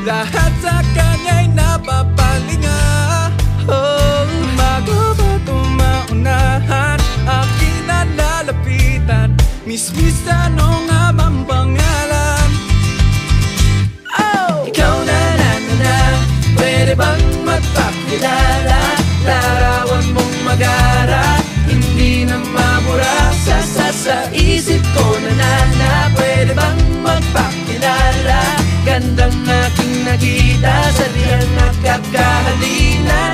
Lahat sa kanya'y napapalinga. Oh, bago ba tumaunahan, aking nalalapitan, Miss, ano nga bang pangalan? Oh! Ikaw na, pwede bang magpakilala? Larawan mong magara, hindi na mamura sa isip ko na pwede bang magpakilala? Gandang aking nakita, sa diyang nakakahalina.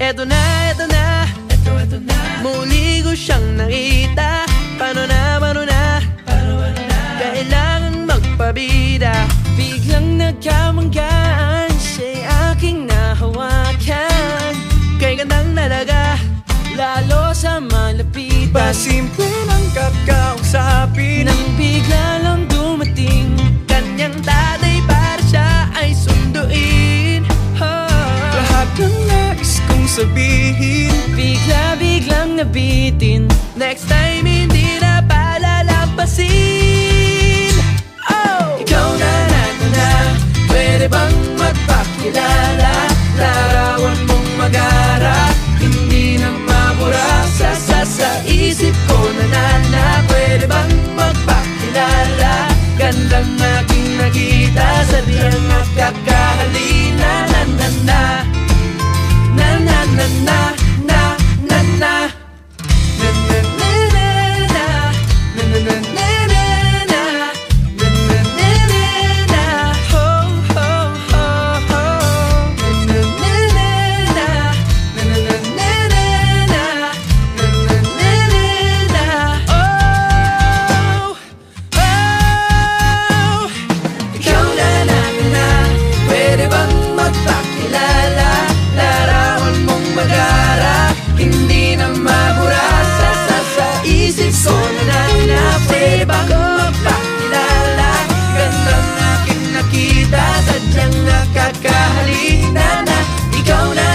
Eto na, muli ko siyang nakita. Paano na, kailangan magpabida. Biglang nagkamanggaan, siya'y aking nahawakan. Kay gandang talaga, lalo sa malapitan. Pasimple ng kakausapin, nang bigla lang dumating kanyang tatay para siya ay sunduin. Lahat ng nais kong sabihin, biglang nabitin. Next time hindi na palalampasin. Oh! Ikaw na, pwede bang magpakilala? Larawan mong magara, hindi na mamura sa isip ko na pwede bang magpakilala? Gandang aking nakita, sa diyang nakakahalina. Pwede bang magpakilala? Gandang aking nakita, sadyang nakakahalina na. Ikaw na,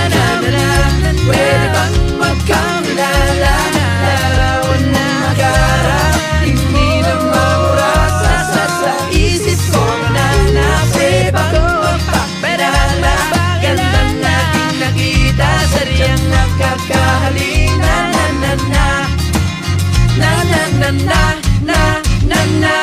pwede bang magkamilala? Larawan na magara, hindi na mamura sa isip ko na pwede bang magpakilala? Gandang aking nakita, sadyang nakakahalina. Na